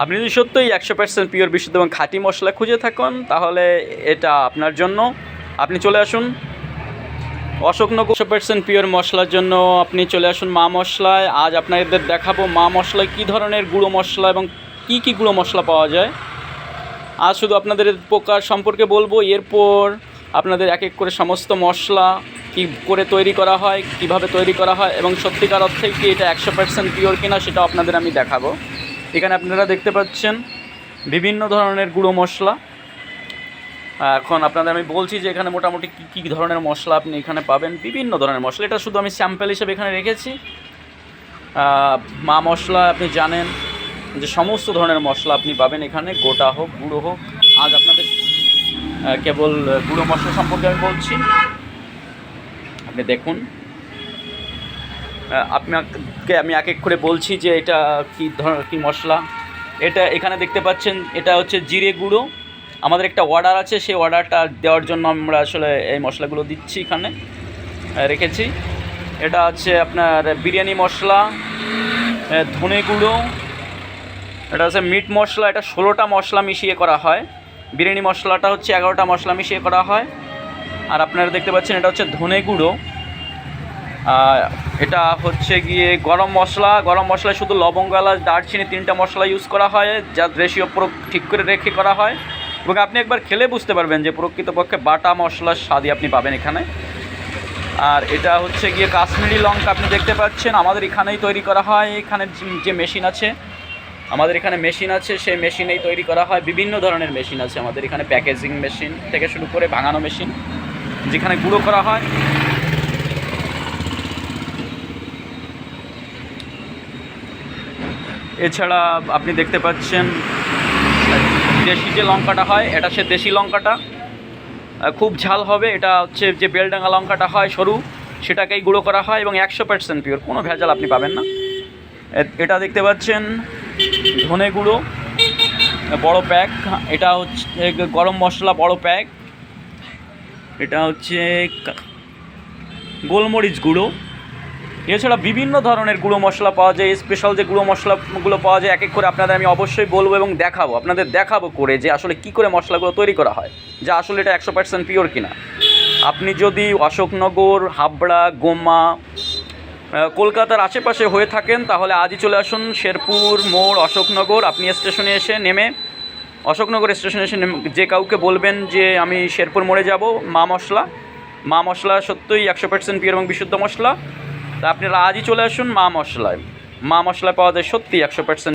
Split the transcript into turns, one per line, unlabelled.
আপনি যদি সত্যিই 100% পিওর বিশুদ্ধ এবং খাঁটি মশলা খুঁজে থাকুন তাহলে এটা আপনার জন্য। আপনি চলে আসুন অশোকনগর। 100% পিওর মশলার জন্য আপনি চলে আসুন মা মশলায়। আজ আপনাদের দেখাবো মা মশলায় কী ধরনের গুঁড়ো মশলা এবং কী কী গুঁড়ো মশলা পাওয়া যায়। আজ শুধু আপনাদের প্রকার সম্পর্কে বলবো, এরপর আপনাদের এক এক করে সমস্ত মশলা কী করে তৈরি করা হয়, কিভাবে তৈরি করা হয় এবং সত্যিকার অর্থে কি এটা 100% পিওর কিনা সেটা আপনাদের আমি দেখাবো। এখানে আপনারা দেখতে পাচ্ছেন বিভিন্ন ধরনের গুঁড়ো মশলা। এখন আপনাদের আমি বলছি যে এখানে মোটামুটি কী কী ধরনের মশলা আপনি এখানে পাবেন। বিভিন্ন ধরনের মশলা, এটা শুধু আমি স্যাম্পল হিসেবে এখানে রেখেছি। মা মশলা আপনি জানেন যে সমস্ত ধরনের মশলা আপনি পাবেন এখানে, গোটা হোক গুঁড়ো হোক। আজ আপনাদের কেবল গুঁড়ো মশলা সম্পর্কে আমি বলছি। আপনি দেখুন, আপনাকে আমি এক এক করে বলছি যে এটা কী ধরনের কী মশলা। এটা এখানে দেখতে পাচ্ছেন, এটা হচ্ছে জিরে গুঁড়ো। আমাদের একটা অর্ডার আছে, সেই অর্ডারটা দেওয়ার জন্য আমরা আসলে এই মশলাগুলো দিচ্ছি, এখানে রেখেছি। এটা হচ্ছে আপনার বিরিয়ানি মশলা, ধনে গুঁড়ো। এটা হচ্ছে মিট মশলা, এটা 16টা মশলা মিশিয়ে করা হয়। বিরিয়ানি মশলাটা হচ্ছে 11টা মশলা মিশিয়ে করা হয়। আর আপনারা দেখতে পাচ্ছেন এটা হচ্ছে ধনে গুঁড়ো। এটা হচ্ছে গিয়ে গরম মশলা। গরম মশলায় শুধু লবঙ্গ, এলাচ, দারচিনি 3টা মশলা ইউজ করা হয়, যার রেশিও পুরো ঠিক করে রেখে করা হয়। এবং আপনি একবার খেলে বুঝতে পারবেন যে প্রকৃতপক্ষে বাটা মশলার স্বাদই আপনি পাবেন এখানে। আর এটা হচ্ছে গিয়ে কাশ্মীরি লঙ্কা, আপনি দেখতে পাচ্ছেন আমাদের এখানেই তৈরি করা হয়। এখানে যে মেশিন আছে, আমাদের এখানে মেশিন আছে, সেই মেশিনেই তৈরি করা হয়। বিভিন্ন ধরনের মেশিন আছে আমাদের এখানে, প্যাকেজিং মেশিন থেকে শুরু করে ভাঙানো মেশিন, যেখানে গুঁড়ো করা হয়। এছাড়া আপনি দেখতে পাচ্ছেন দেশি যে লঙ্কাটা হয়, এটা সে দেশি লঙ্কাটা খুব ঝাল হবে। এটা হচ্ছে যে বেলডাঙ্গা লঙ্কাটা হয় সরু, সেটাকেই গুঁড়ো করা হয় এবং 100% পিওর, কোনো ভেজাল আপনি পাবেন না। এটা দেখতে পাচ্ছেন ধনে গুঁড়ো বড় প্যাক, এটা হচ্ছে গরম মশলা বড় প্যাক। এটা হচ্ছে গোলমরিচ গুঁড়ো। এছাড়া বিভিন্ন ধরনের গুঁড়ো মশলা পাওয়া যায়। স্পেশাল যে গুঁড়ো মশলাগুলো পাওয়া যায় এক এক করে আপনাদের আমি অবশ্যই বলবো এবং দেখাবো, আপনাদের দেখাবো করে যে আসলে কী করে মশলাগুলো তৈরি করা হয়, যে আসলে এটা 100% পিওর কিনা। আপনি যদি অশোকনগর, হাবড়া, গোমা, কলকাতার আশেপাশে হয়ে থাকেন তাহলে আজই চলে আসুন শেরপুর মোড় অশোকনগর। আপনি স্টেশনে এসে নেমে, অশোকনগর স্টেশনে এসে যে কাউকে বলবেন যে আমি শেরপুর মোড়ে যাব, মা মশলা সত্যই 100% পিওর এবং বিশুদ্ধ মশলা। তা আপনারা আজই চলে আসুন মা মশলায়। মা মশলায় পাওয়া যায় সত্যি 100%